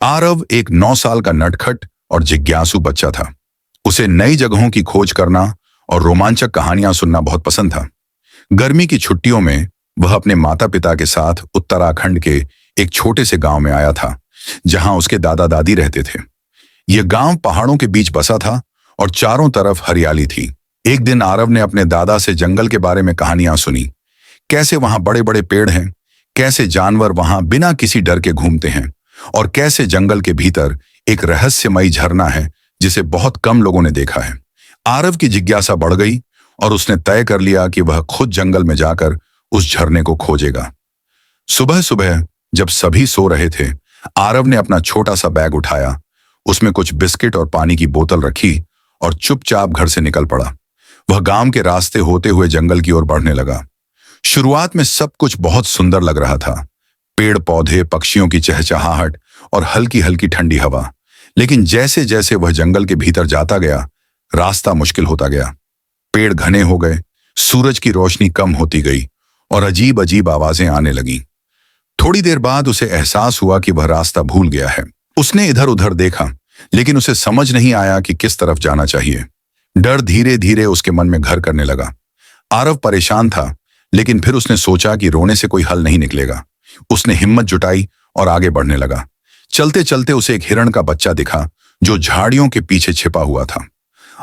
आरव एक 9 साल का नटखट और जिज्ञासु बच्चा था। उसे नई जगहों की खोज करना और रोमांचक कहानियां सुनना बहुत पसंद था। गर्मी की छुट्टियों में वह अपने माता पिता के साथ उत्तराखंड के एक छोटे से गांव में आया था, जहां उसके दादा दादी रहते थे। यह गांव पहाड़ों के बीच बसा था और चारों तरफ हरियाली थी। एक दिन आरव ने अपने दादा से जंगल के बारे में कहानियां सुनी। कैसे वहां बड़े बड़े पेड़ हैं, कैसे जानवर वहां बिना किसी डर के घूमते हैं, और कैसे जंगल के भीतर एक रहस्यमयी झरना है जिसे बहुत कम लोगों ने देखा है। आरव की जिज्ञासा बढ़ गई और उसने तय कर लिया कि वह खुद जंगल में जाकर उस झरने को खोजेगा। सुबह सुबह जब सभी सो रहे थे, आरव ने अपना छोटा सा बैग उठाया, उसमें कुछ बिस्किट और पानी की बोतल रखी और चुपचाप घर से निकल पड़ा। वह गांव के रास्ते होते हुए जंगल की ओर बढ़ने लगा। शुरुआत में सब कुछ बहुत सुंदर लग रहा था, पेड़ पौधे, पक्षियों की चहचहाहट और हल्की हल्की ठंडी हवा। लेकिन जैसे जैसे वह जंगल के भीतर जाता गया, रास्ता मुश्किल होता गया। पेड़ घने हो गए, सूरज की रोशनी कम होती गई और अजीब अजीब आवाजें आने लगीं। थोड़ी देर बाद उसे एहसास हुआ कि वह रास्ता भूल गया है। उसने इधर उधर देखा, लेकिन उसे समझ नहीं आया कि किस तरफ जाना चाहिए। डर धीरे धीरे उसके मन में घर करने लगा। आरव परेशान था, लेकिन फिर उसने सोचा कि रोने से कोई हल नहीं निकलेगा। उसने हिम्मत जुटाई और आगे बढ़ने लगा। चलते चलते उसे एक हिरण का बच्चा दिखा जो झाड़ियों के पीछे छिपा हुआ था।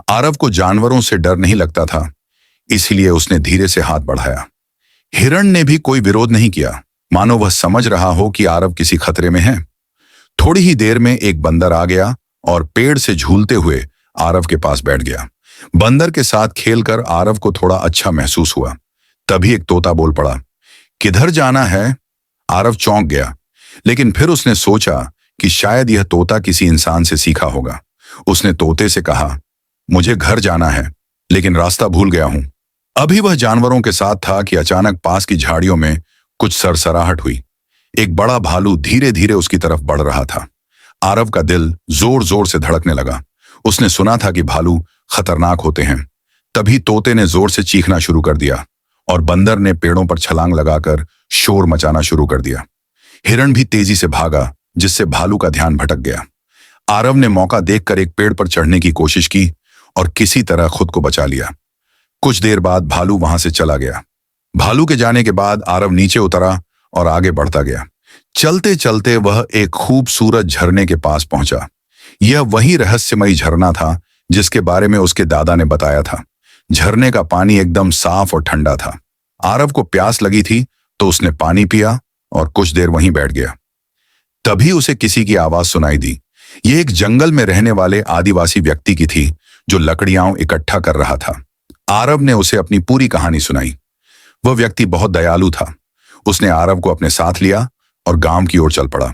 आरव को जानवरों से डर नहीं लगता था, इसलिए उसने धीरे से हाथ बढ़ाया। हिरण ने भी कोई विरोध नहीं किया, मानो वह समझ रहा हो कि आरव किसी खतरे में है। थोड़ी ही देर में एक बंदर आ गया और पेड़ से झूलते हुए आरव के पास बैठ गया। बंदर के साथ खेलकर आरव को थोड़ा अच्छा महसूस हुआ। तभी एक तोता बोल पड़ा, किधर जाना है? आरव चौंक गया, लेकिन फिर उसने सोचा कि शायद यह तोता किसी इंसान से सीखा होगा। उसने तोते से कहा, मुझे घर जाना है, लेकिन रास्ता भूल गया हूं। अभी वह जानवरों के साथ था कि अचानक पास की झाड़ियों में कुछ सरसराहट हुई। एक बड़ा भालू धीरे धीरे उसकी तरफ बढ़ रहा था। आरव का दिल जोर जोर से धड़कने लगा। उसने सुना था कि भालू खतरनाक होते हैं। तभी तोते ने जोर से चीखना शुरू कर दिया और बंदर ने पेड़ों पर छलांग लगाकर शोर मचाना शुरू कर दिया। हिरण भी तेजी से भागा, जिससे भालू का ध्यान भटक गया। आरव ने मौका देखकर एक पेड़ पर चढ़ने की कोशिश की और किसी तरह खुद को बचा लिया। कुछ देर बाद भालू वहां से चला गया। भालू के जाने के बाद आरव नीचे उतरा और आगे बढ़ता गया। चलते चलते वह एक खूबसूरत झरने के पास पहुंचा। यह वही रहस्यमयी झरना था जिसके बारे में उसके दादा ने बताया था। झरने का पानी एकदम साफ और ठंडा था। आरव को प्यास लगी थी तो उसने पानी पिया और कुछ देर वहीं बैठ गया। तभी उसे किसी की आवाज सुनाई दी। यह एक जंगल में रहने वाले आदिवासी व्यक्ति की थी जो लकड़ियां इकट्ठा कर रहा था। आरव ने उसे अपनी पूरी कहानी सुनाई। वह व्यक्ति बहुत दयालु था। उसने आरव को अपने साथ लिया और गांव की ओर चल पड़ा।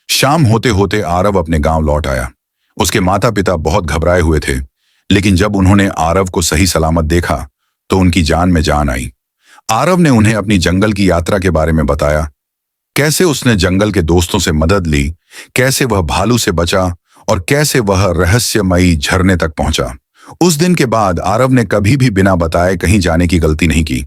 शाम होते होते आरव अपने गांव लौट आया। उसके माता पिता बहुत घबराए हुए थे, लेकिन जब उन्होंने आरव को सही सलामत देखा तो उनकी जान में जान आई। आरव ने उन्हें अपनी जंगल की यात्रा के बारे में बताया, कैसे उसने जंगल के दोस्तों से मदद ली, कैसे वह भालू से बचा और कैसे वह रहस्यमयी झरने तक पहुंचा। उस दिन के बाद आरव ने कभी भी बिना बताए कहीं जाने की गलती नहीं की।